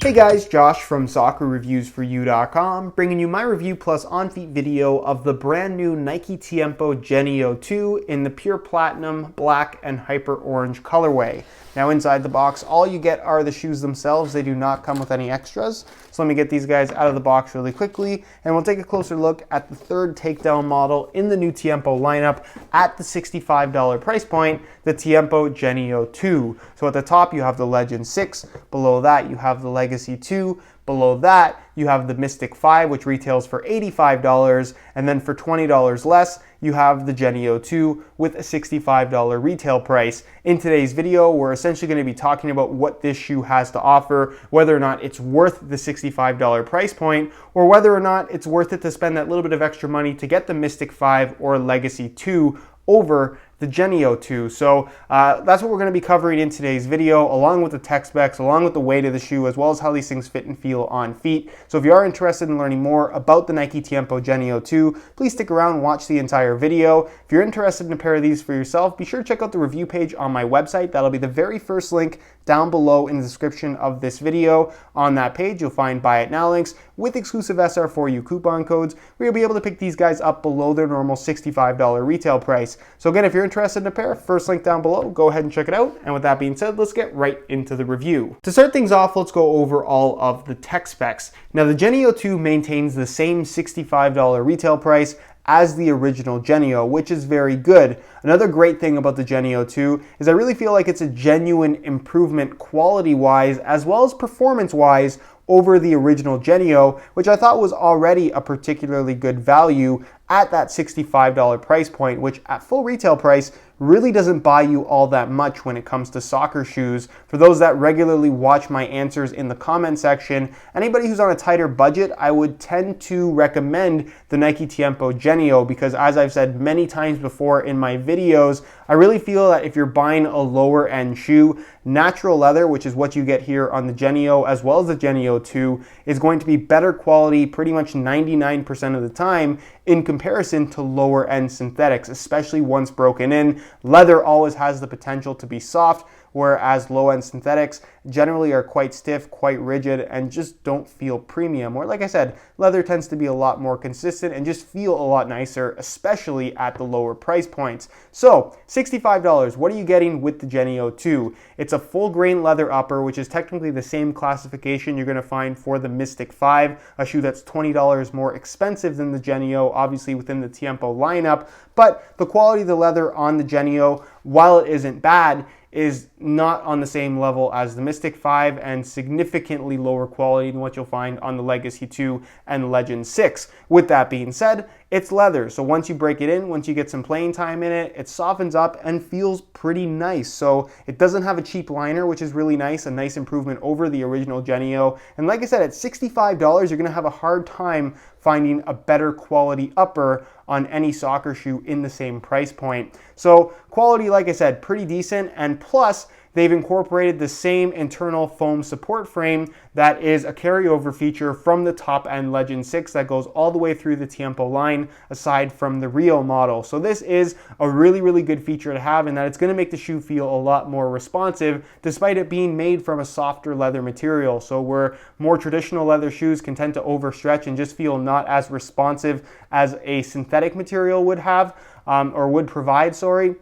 Hey guys, Josh from soccerreviewsforyou.com, bringing you my review plus on-feet video of the brand new Nike Tiempo Genio 2 in the pure platinum, black, and hyper orange colorway. Now inside the box, all you get are the shoes themselves. They do not come with any extras. So let me get these guys out of the box really quickly, and we'll take a closer look at the third takedown model in the new Tiempo lineup at the $65 price point, the Tiempo Genio 2. So at the top, you have the Legend 6. Below that, you have the Legacy 2. Below that, you have the Mystic 5, which retails for $85, and then for $20 less, you have the Genio 2 with a $65 retail price. In today's video, we're essentially going to be talking about what this shoe has to offer, whether or not it's worth the $65 price point, or whether or not it's worth it to spend that little bit of extra money to get the Mystic 5 or Legacy 2 over the Genio 2. So that's what we're going to be covering in today's video, along with the tech specs, along with the weight of the shoe, as well as how these things fit and feel on feet. So if you are interested in learning more about the Nike Tiempo Genio 2, please stick around and watch the entire video. If you're interested in a pair of these for yourself, be sure to check out the review page on my website. That'll be the very first link down below in the description of this video. On that page, you'll find Buy It Now links with exclusive SR4U coupon codes, where you'll be able to pick these guys up below their normal $65 retail price. So again, if you're interested in a pair, first link down below, go ahead and check it out. And with that being said, let's get right into the review. To start things off, let's go over all of the tech specs. Now, the Genio 2 maintains the same $65 retail price as the original Genio, which is very good. Another great thing about the Genio 2 is I really feel like it's a genuine improvement quality-wise as well as performance-wise over the original Genio, which I thought was already a particularly good value at that $65 price point, which at full retail price really doesn't buy you all that much when it comes to soccer shoes. For those that regularly watch my answers in the comment section, anybody who's on a tighter budget, I would tend to recommend the Nike Tiempo Genio because, as I've said many times before in my videos, I really feel that if you're buying a lower end shoe, natural leather, which is what you get here on the Genio as well as the Genio 2, is going to be better quality pretty much 99% of the time in comparison to lower end synthetics, especially once broken in. Leather always has the potential to be soft, whereas low-end synthetics generally are quite stiff, quite rigid, and just don't feel premium. Or like I said, leather tends to be a lot more consistent and just feel a lot nicer, especially at the lower price points. So, $65, what are you getting with the Genio 2? It's a full grain leather upper, which is technically the same classification you're going to find for the Mystic 5, a shoe that's $20 more expensive than the Genio, obviously within the Tiempo lineup, but the quality of the leather on the Genio, while it isn't bad, is not on the same level as the Mystic 5 and significantly lower quality than what you'll find on the Legacy 2 and Legend 6. With that being said, it's leather, so once you break it in, once you get some playing time in it, it softens up and feels pretty nice. So it doesn't have a cheap liner, which is really nice, a nice improvement over the original Genio. And like I said, at $65, you're gonna have a hard time finding a better quality upper on any soccer shoe in the same price point. So quality, like I said, pretty decent, and plus they've incorporated the same internal foam support frame that is a carryover feature from the top-end Legend 6 that goes all the way through the Tiempo line, aside from the Rio model. So this is a really, really good feature to have, in that it's going to make the shoe feel a lot more responsive, despite it being made from a softer leather material. So where more traditional leather shoes can tend to overstretch and just feel not as responsive as a synthetic material would have, or would provide, sorry.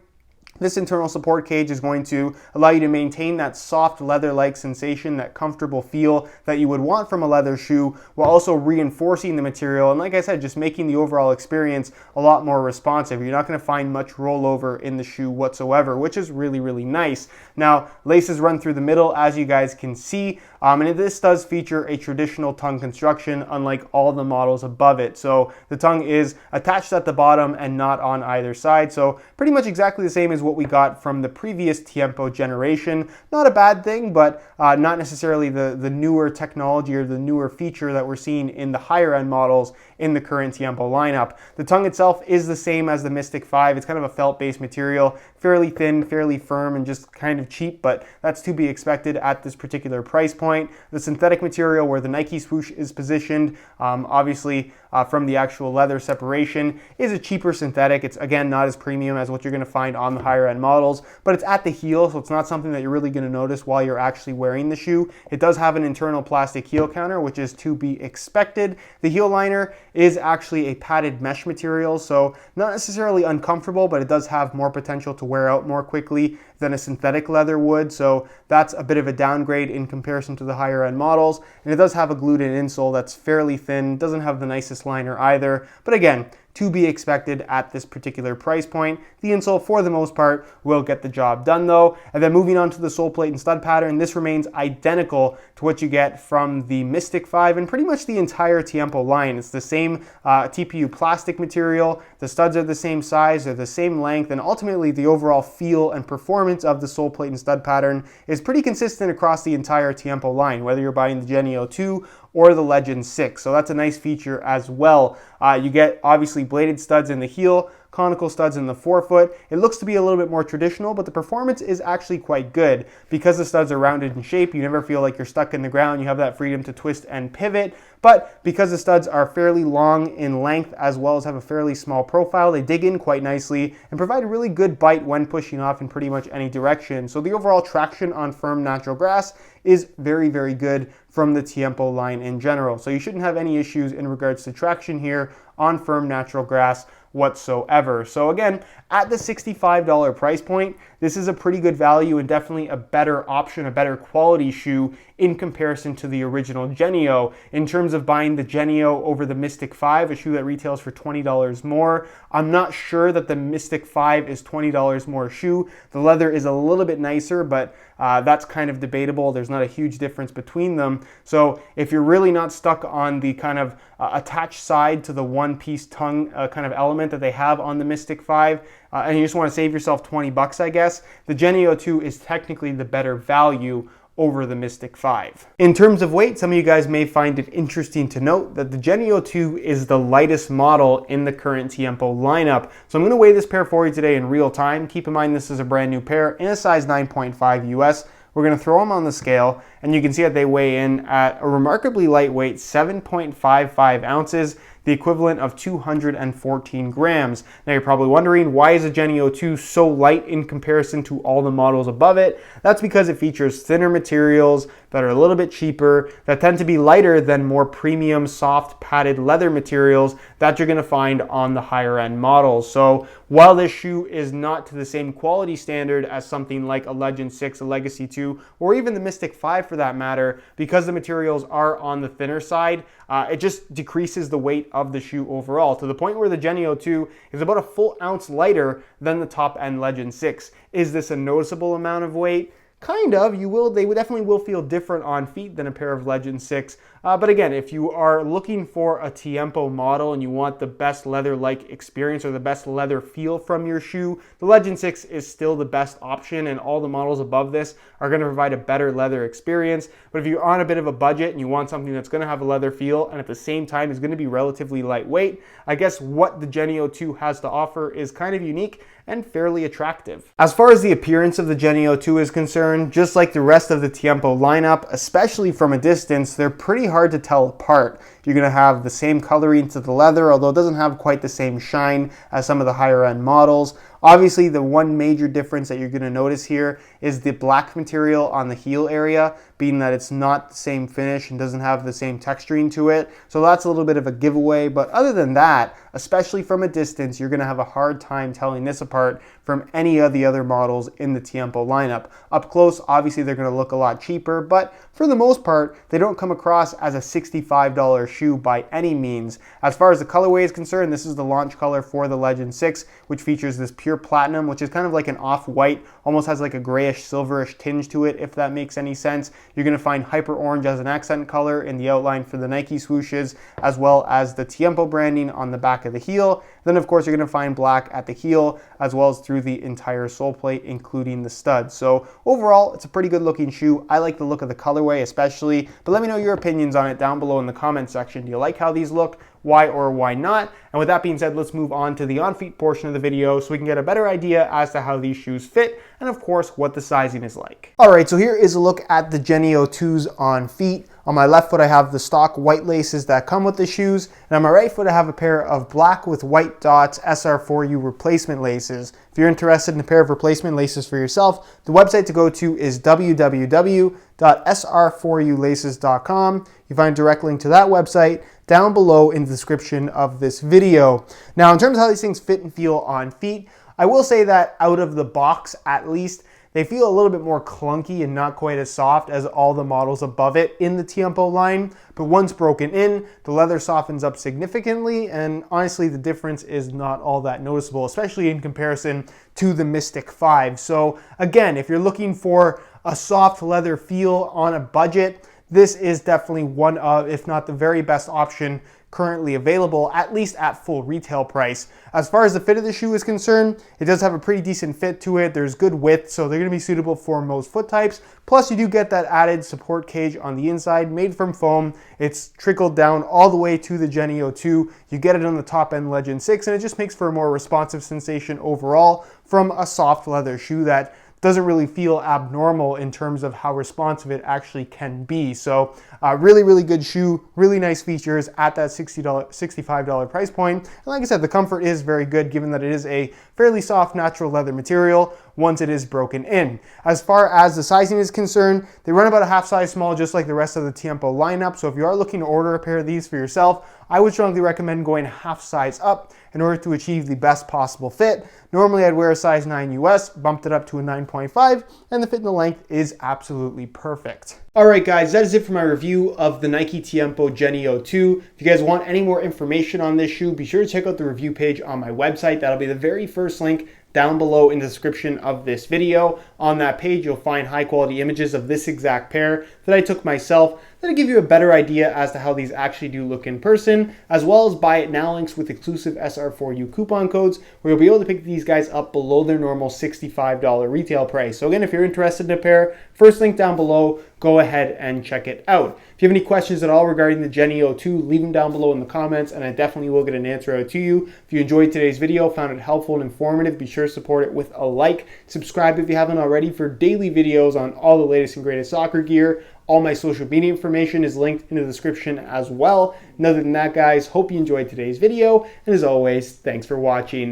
This internal support cage is going to allow you to maintain that soft leather-like sensation, that comfortable feel that you would want from a leather shoe, while also reinforcing the material and, like I said, just making the overall experience a lot more responsive. You're not going to find much rollover in the shoe whatsoever, which is really, really nice. Now, laces run through the middle, as you guys can see, and this does feature a traditional tongue construction, unlike all the models above it. So the tongue is attached at the bottom and not on either side, so pretty much exactly the same as what we got from the previous Tiempo generation. Not a bad thing, but not necessarily the newer technology or the newer feature that we're seeing in the higher end models in the current Tiempo lineup. The tongue itself is the same as the Mystic 5. It's kind of a felt-based material, fairly thin, fairly firm, and just kind of cheap, but that's to be expected at this particular price point. The synthetic material where the Nike swoosh is positioned, obviously from the actual leather separation is a cheaper synthetic. It's, again, not as premium as what you're going to find on the higher end models, but it's at the heel, so it's not something that you're really going to notice while you're actually wearing the shoe. It does have an internal plastic heel counter, which is to be expected. The heel liner is actually a padded mesh material, so not necessarily uncomfortable, but it does have more potential to wear out more quickly than a synthetic leather would, so that's a bit of a downgrade in comparison to the higher end models. And it does have a glued-in insole that's fairly thin, doesn't have the nicest liner either, but again, to be expected at this particular price point. The insole, for the most part, will get the job done though. And then moving on to the sole plate and stud pattern, this remains identical to what you get from the Mystic 5 and pretty much the entire Tiempo line. It's the same TPU plastic material, the studs are the same size, they're the same length, and ultimately the overall feel and performance of the sole plate and stud pattern is pretty consistent across the entire Tiempo line, whether you're buying the Genio 2 or the Legend 6. So that's a nice feature as well. You get obviously bladed studs in the heel, conical studs in the forefoot. It looks to be a little bit more traditional, but the performance is actually quite good. Because the studs are rounded in shape, you never feel like you're stuck in the ground. You have that freedom to twist and pivot. But because the studs are fairly long in length as well as have a fairly small profile, they dig in quite nicely and provide a really good bite when pushing off in pretty much any direction. So the overall traction on firm natural grass is very, very good from the Tiempo line in general. So you shouldn't have any issues in regards to traction here on firm natural grass whatsoever. So again, at the $65 price point, this is a pretty good value and definitely a better option, a better quality shoe in comparison to the original Genio. In terms of buying the Genio over the Mystic 5, a shoe that retails for $20 more, I'm not sure that the Mystic 5 is $20 more shoe. The leather is a little bit nicer, but that's kind of debatable. There's not a huge difference between them. So if you're really not stuck on the kind of attached side to the one-piece tongue kind of element that they have on the Mystic 5, and you just want to save yourself 20 bucks, I guess, the Genio 2 is technically the better value over the Mystic 5. In terms of weight, some of you guys may find it interesting to note that the Genio 2 is the lightest model in the current Tiempo lineup. So I'm going to weigh this pair for you today in real time. Keep in mind this is a brand new pair in a size 9.5 US. We're going to throw them on the scale, and you can see that they weigh in at a remarkably lightweight 7.55 ounces, the equivalent of 214 grams. Now you're probably wondering, why is a Genio 2 so light in comparison to all the models above it? That's because it features thinner materials that are a little bit cheaper, that tend to be lighter than more premium soft padded leather materials that you're gonna find on the higher end models. So while this shoe is not to the same quality standard as something like a Legend 6, a Legacy 2, or even the Mystic 5 for that matter, because the materials are on the thinner side, it just decreases the weight of the shoe overall, to the point where the Genio 2 is about a full ounce lighter than the top end Legend 6. Is this a noticeable amount of weight? Kind of. They definitely will feel different on feet than a pair of Legend 6. But again, if you are looking for a Tiempo model and you want the best leather-like experience or the best leather feel from your shoe, the Legend 6 is still the best option, and all the models above this are going to provide a better leather experience. But if you're on a bit of a budget and you want something that's going to have a leather feel and at the same time is going to be relatively lightweight, I guess what the Genio 2 has to offer is kind of unique and fairly attractive. As far as the appearance of the Genio 2 is concerned, just like the rest of the Tiempo lineup, especially from a distance, they're pretty hard to tell apart. You're going to have the same coloring to the leather, although it doesn't have quite the same shine as some of the higher end models. Obviously, the one major difference that you're going to notice here is the black material on the heel area, being that it's not the same finish and doesn't have the same texturing to it. So that's a little bit of a giveaway. But other than that, especially from a distance, you're going to have a hard time telling this apart from any of the other models in the Tiempo lineup. Up close, obviously, they're going to look a lot cheaper, but for the most part, they don't come across as a $65 shoe by any means. As far as the colorway is concerned, this is the launch color for the Legend 6, which features this pure platinum, which is kind of like an off-white, almost has like a grayish, silverish tinge to it, if that makes any sense. You're going to find hyper orange as an accent color in the outline for the Nike swooshes, as well as the Tiempo branding on the back of the heel. Then, of course, you're going to find black at the heel, as well as through the entire sole plate, including the studs. So overall, it's a pretty good looking shoe. I like the look of the colorway especially, but let me know your opinions on it down below in the comment section. Do you like how these look? why or why not. And with that being said, let's move on to the on-feet portion of the video so we can get a better idea as to how these shoes fit and of course what the sizing is like. All right, so here is a look at the Genio 2s on feet. On my left foot, I have the stock white laces that come with the shoes, and on my right foot, I have a pair of black with white dots SR4U replacement laces. If you're interested in a pair of replacement laces for yourself, the website to go to is www.sr4ulaces.com. You find a direct link to that website down below in the description of this video. Now, in terms of how these things fit and feel on feet, I will say that out of the box, at least, they feel a little bit more clunky and not quite as soft as all the models above it in the Tiempo line, but once broken in, the leather softens up significantly, and honestly, the difference is not all that noticeable, especially in comparison to the Mystic 5. So again, if you're looking for a soft leather feel on a budget, this is definitely one of, if not the very best option currently available, at least at full retail price. As far as the fit of the shoe is concerned, it does have a pretty decent fit to it. There's good width, so they're going to be suitable for most foot types. Plus, you do get that added support cage on the inside, made from foam. It's trickled down all the way to the Genio 2. You get it on the top end Legend 6, and it just makes for a more responsive sensation overall from a soft leather shoe that doesn't really feel abnormal in terms of how responsive it actually can be. So really, really good shoe, really nice features at that $65 price point. And like I said, the comfort is very good given that it is a fairly soft natural leather material once it is broken in. As far as the sizing is concerned, they run about a half size small just like the rest of the Tiempo lineup. So if you are looking to order a pair of these for yourself, I would strongly recommend going half size up in order to achieve the best possible fit. Normally I'd wear a size 9 US, bumped it up to a 9.5, and the fit and the length is absolutely perfect. Alright guys, that is it for my review of the Nike Tiempo Genio 2. If you guys want any more information on this shoe, be sure to check out the review page on my website. That'll be the very first link down below in the description of this video. On that page, you'll find high quality images of this exact pair that I took myself that'll give you a better idea as to how these actually do look in person, as well as buy it now links with exclusive SR4U coupon codes where you'll be able to pick these guys up below their normal $65 retail price. So again, if you're interested in a pair, first link down below, go ahead and check it out. If you have any questions at all regarding the Genio 2, leave them down below in the comments and I definitely will get an answer out to you. If you enjoyed today's video, found it helpful and informative, be sure to support it with a like. Subscribe if you haven't already for daily videos on all the latest and greatest soccer gear. All my social media information is linked in the description as well. And other than that, guys, hope you enjoyed today's video. And as always, thanks for watching.